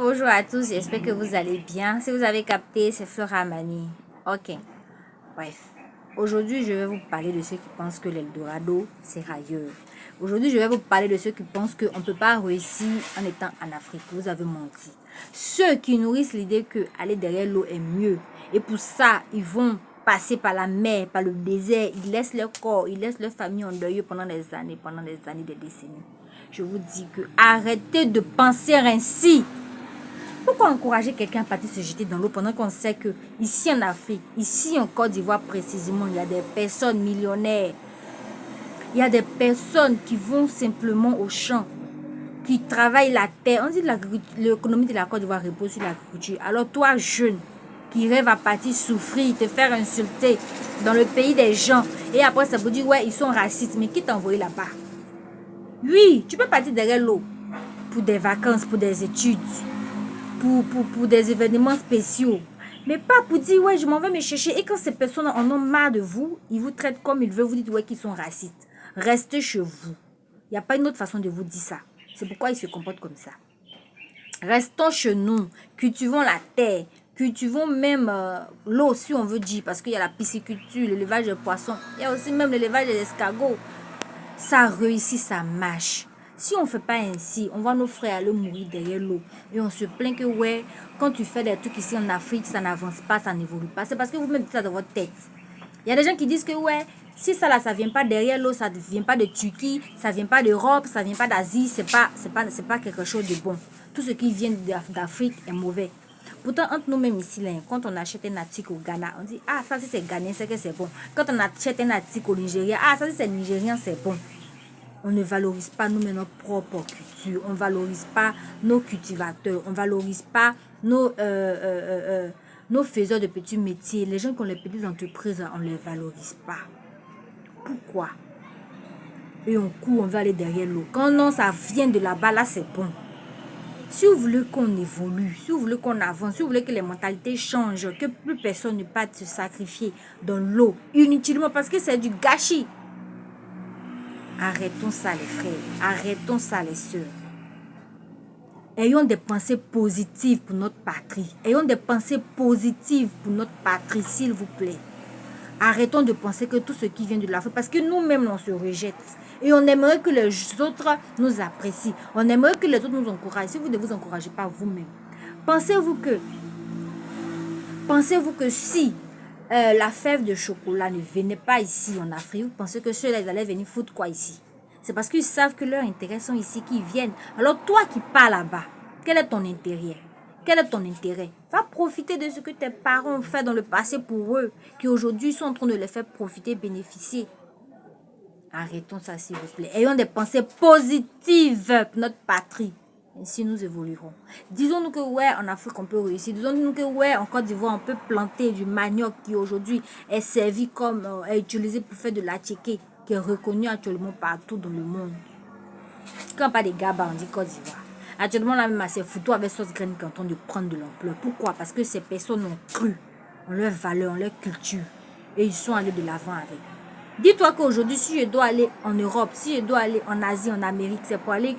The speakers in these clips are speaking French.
bonjour à tous, j'espère que vous allez bien. Si vous avez capté, c'est Fleur Amani. Ok, bref. Aujourd'hui, je vais vous parler de ceux qui pensent que l'Eldorado, c'est ailleurs. Aujourd'hui, je vais vous parler de ceux qui pensent qu'on ne peut pas réussir en étant en Afrique. Vous avez menti. Ceux qui nourrissent l'idée que aller derrière l'eau est mieux. Et pour ça, ils vont passer par la mer, par le désert. Ils laissent leur corps, ils laissent leur famille en deuil pendant des années, des décennies. Je vous dis que arrêtez de penser ainsi. Pourquoi encourager quelqu'un à partir se jeter dans l'eau pendant qu'on sait que ici en Afrique, ici en Côte d'Ivoire précisément, il y a des personnes millionnaires. Il y a des personnes qui vont simplement au champ, qui travaillent la terre. On dit que l'économie de la Côte d'Ivoire repose sur l'agriculture. Alors toi, jeune, qui rêve à partir souffrir, te faire insulter dans le pays des gens, et après ça vous dit, ouais, ils sont racistes, mais qui t'a envoyé là-bas? Oui, tu peux partir derrière l'eau pour des vacances, pour des études, pour des événements spéciaux. Mais pas pour dire, ouais, je m'en vais me chercher. Et quand ces personnes en ont marre de vous, ils vous traitent comme ils veulent, vous dites, ouais, qu'ils sont racistes. Restez chez vous. Il n'y a pas une autre façon de vous dire ça. C'est pourquoi ils se comportent comme ça. Restons chez nous, cultivons la terre, cultivons même l'eau, si on veut dire, parce qu'il y a la pisciculture, l'élevage de poissons, il y a aussi même l'élevage des escargots. Ça réussit, ça marche. Si on ne fait pas ainsi, on voit nos frères aller mourir derrière l'eau. Et on se plaint que, ouais, quand tu fais des trucs ici en Afrique, ça n'avance pas, ça n'évolue pas. C'est parce que vous mettez ça dans votre tête. Il y a des gens qui disent que, ouais, si ça là, ça vient pas derrière l'eau, ça ne vient pas de Turquie, ça vient pas d'Europe, ça vient pas d'Asie, c'est pas quelque chose de bon. Tout ce qui vient d'Afrique est mauvais. Pourtant, entre nous-mêmes ici, là, quand on achète un article au Ghana, on dit, ah, ça, si c'est Ghanéen, c'est que c'est bon. Quand on achète un article au Nigeria, ah, ça, si c'est Nigérien, c'est bon. On ne valorise pas nous-mêmes notre propre culture. On ne valorise pas nos cultivateurs. On ne valorise pas nos faiseurs de petits métiers. Les gens qui ont les petites entreprises, on ne les valorise pas. Pourquoi? Et on court, on va aller derrière l'eau. Quand non, ça vient de là-bas, là, c'est bon. Si vous voulez qu'on évolue, si vous voulez qu'on avance, si vous voulez que les mentalités changent, que plus personne ne parte se sacrifier dans l'eau inutilement parce que c'est du gâchis. Arrêtons ça les frères, arrêtons ça les sœurs. Ayons des pensées positives pour notre patrie. Ayons des pensées positives pour notre patrie, s'il vous plaît. Arrêtons de penser que tout ce qui vient de l'Afrique, parce que nous-mêmes, on se rejette. Et on aimerait que les autres nous apprécient. On aimerait que les autres nous encouragent. Si vous ne vous encouragez pas vous-même, pensez-vous que si la fève de chocolat ne venait pas ici en Afrique, vous pensez que ceux-là, ils allaient venir foutre quoi ici? C'est parce qu'ils savent que leurs intérêts sont ici, qu'ils viennent. Alors toi qui pars là-bas, quel est ton intérêt? Quel est ton intérêt? Va profiter de ce que tes parents ont fait dans le passé pour eux, qui aujourd'hui sont en train de les faire profiter, bénéficier. Arrêtons ça s'il vous plaît. Ayons des pensées positives pour notre patrie. Ainsi nous évoluerons. Disons-nous que ouais, en Afrique on peut réussir. Disons-nous que ouais, en Côte d'Ivoire on peut planter du manioc qui aujourd'hui est servi comme, est utilisé pour faire de la tchéké, qui est reconnu actuellement partout dans le monde. Quand on parle des Gaba, on dit Côte d'Ivoire. Actuellement, là même, c'est foutu avec sauce graine qui est en train de prendre de l'ampleur. Pourquoi? Parce que ces personnes ont cru en leur valeur, en leur culture. Et ils sont allés de l'avant avec. Dis-toi qu'aujourd'hui, si je dois aller en Europe, si je dois aller en Asie, en Amérique, c'est pour aller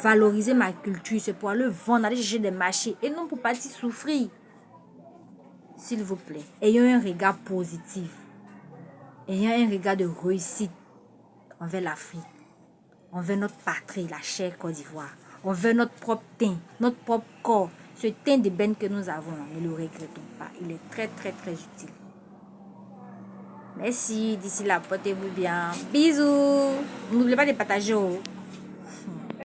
valoriser ma culture, c'est pour aller vendre, aller chercher des marchés et non pour partir souffrir. S'il vous plaît, ayons un regard positif. Ayons un regard de réussite envers l'Afrique, envers notre patrie, la chère Côte d'Ivoire, envers notre propre teint, notre propre corps. Ce teint d'ébène que nous avons, ne le regrettons pas. Il est très, très, très utile. Merci, d'ici là, portez-vous bien. Bisous. N'oubliez pas de partager.